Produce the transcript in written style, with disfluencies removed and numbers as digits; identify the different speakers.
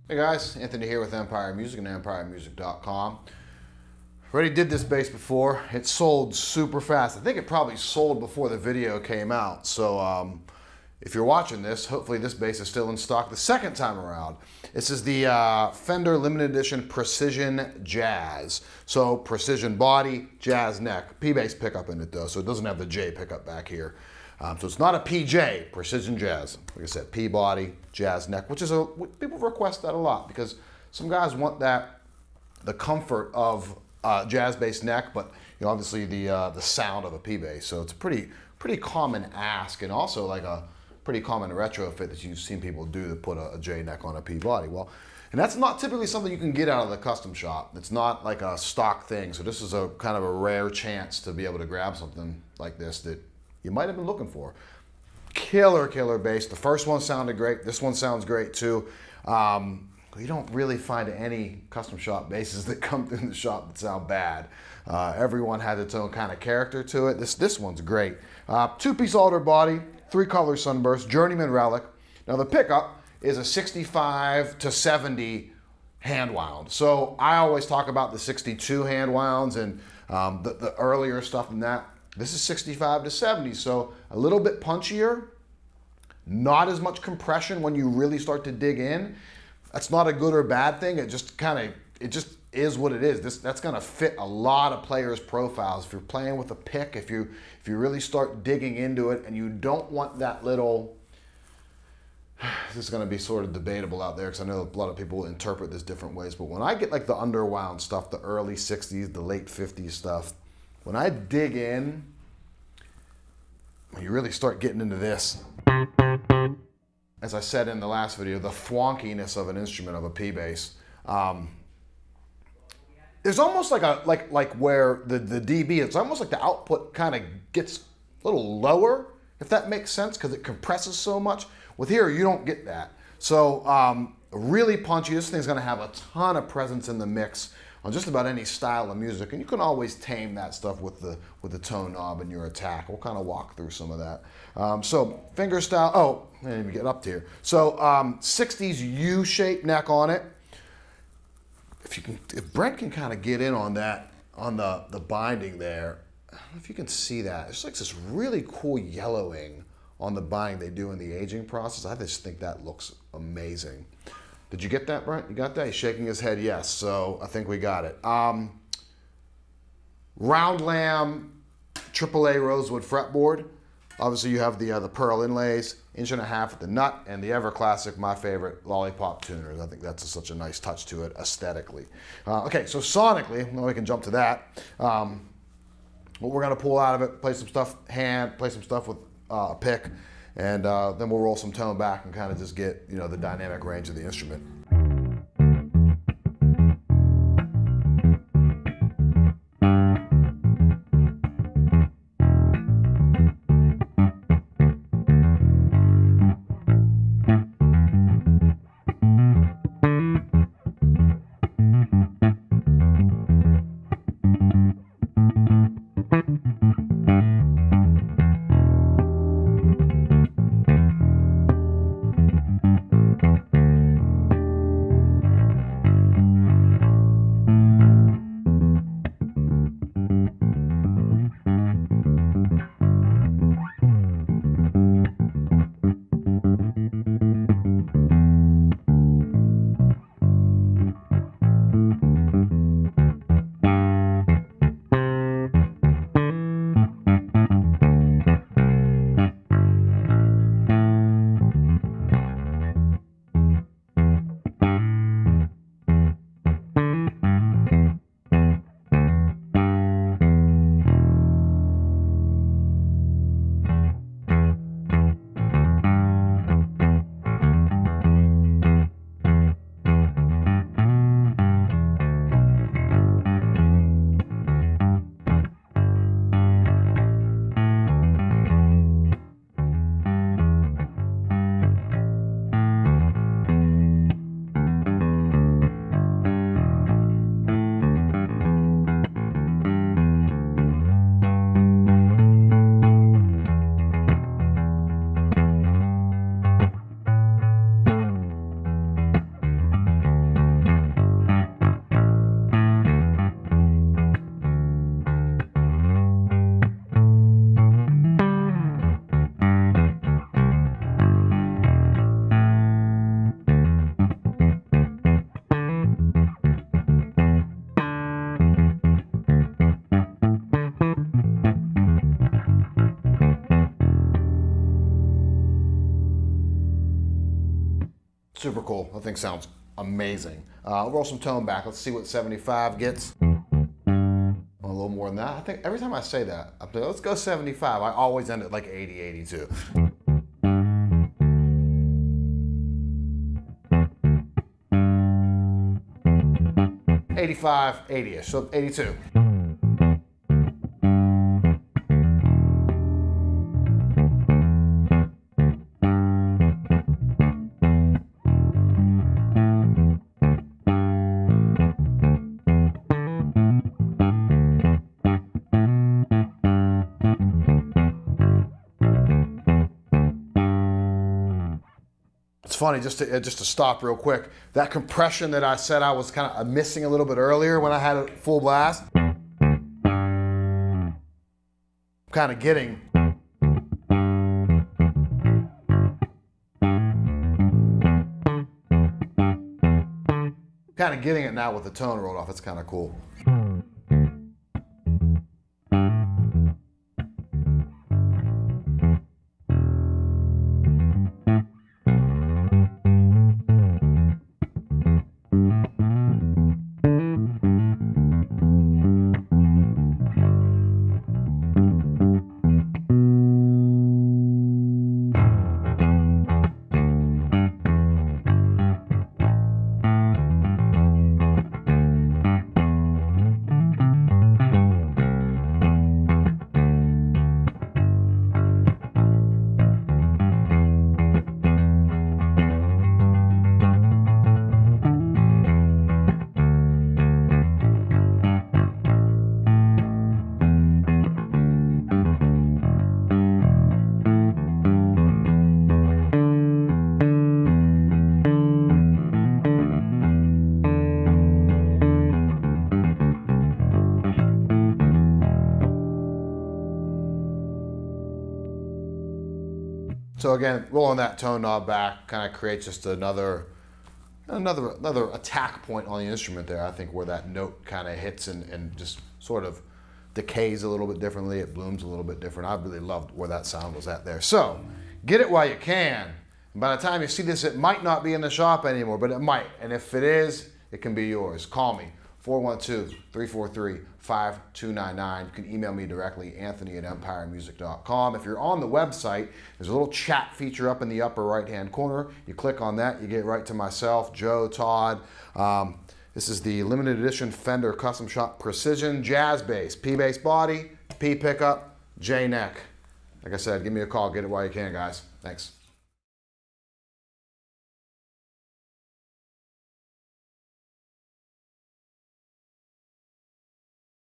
Speaker 1: Hey guys, Anthony here with Empire Music and EmpireMusic.com. Already did this bass before. It sold super fast. I think it probably sold before the video came out. So if you're watching this, hopefully this bass is still in stock the second time around. This is the Fender Limited Edition Precision Jazz. So precision body, jazz neck. P-bass pickup in it though, so it doesn't have the J pickup back here. So it's not a PJ, Precision Jazz. Like I said, P body, jazz neck, which is people request that a lot because some guys want the comfort of jazz bass neck, but you know, obviously the sound of a P bass. So it's a pretty common ask, and also like a pretty common retrofit that you've seen people do to put a J neck on a P body. Well, and that's not typically something you can get out of the custom shop. It's not like a stock thing. So this is a kind of a rare chance to be able to grab something like this that you might have been looking for. Killer bass. The first one sounded great. This one sounds great too. You don't really find any custom shop basses that come in the shop that sound bad. Everyone had its own kind of character to it. This one's great. Two-piece alder body, 3-color sunburst, Journeyman relic. Now the pickup is a 65 to 70 hand wound. So I always talk about the 62 hand wounds and the earlier stuff than that. This is 65 to 70, so a little bit punchier, not as much compression when you really start to dig in. That's not a good or bad thing. It just is what it is. That's gonna fit a lot of players' profiles. If you're playing with a pick, if you really start digging into it and you don't want that little, this is gonna be sort of debatable out there because I know a lot of people interpret this different ways, but when I get like the underwound stuff, the early 60s, the late 50s stuff, when I dig in, when you really start getting into this, as I said in the last video, the flonkiness of an instrument, of a P bass, there's almost like where the DB, it's almost like the output kind of gets a little lower, if that makes sense, because it compresses so much. With here, you don't get that. So really punchy. This thing's gonna have a ton of presence in the mix on just about any style of music, and you can always tame that stuff with the tone knob and your attack. We'll kind of walk through some of that. So finger style, oh, let me get up to here. So 60s U-shaped neck on it. If Brent can kind of get in on that, on the binding there, I don't know if you can see that. It's like this really cool yellowing on the binding they do in the aging process. I just think that looks amazing. Did you get that, Brent? You got that? He's shaking his head yes, so I think we got it. Round lamb, AAA rosewood fretboard. Obviously you have the pearl inlays, 1.5 inches at the nut, and the ever classic, my favorite, lollipop tuners. I think that's such a nice touch to it aesthetically. Okay, so sonically, well, we can jump to that. What we're gonna pull out of it, play some stuff play some stuff with a pick, and then we'll roll some tone back and kind of just get, you know, the dynamic range of the instrument. Super cool. That thing sounds amazing. Roll some tone back. Let's see what 75 gets. A little more than that. I think every time I say that, I'm like, let's go 75. I always end at like 80, 82. $85, $80-ish, so 82. It's funny, just to stop real quick, that compression that I said I was kind of missing a little bit earlier when I had it full blast, I'm kind of getting it now with the tone rolled off. It's kind of cool. So again, rolling that tone knob back kind of creates just another attack point on the instrument there. I think where that note kind of hits and just sort of decays a little bit differently. It blooms a little bit different. I really loved where that sound was at there. So get it while you can. And by the time you see this, it might not be in the shop anymore, but it might. And if it is, it can be yours. Call me, 412-343-5299. You can email me directly, anthony@empiremusic.com. If you're on the website, there's a little chat feature up in the upper right-hand corner. You click on that, you get right to myself, Joe, Todd. This is the limited edition Fender Custom Shop Precision Jazz Bass. P bass body, P pickup, J neck. Like I said, give me a call, get it while you can, guys. Thanks.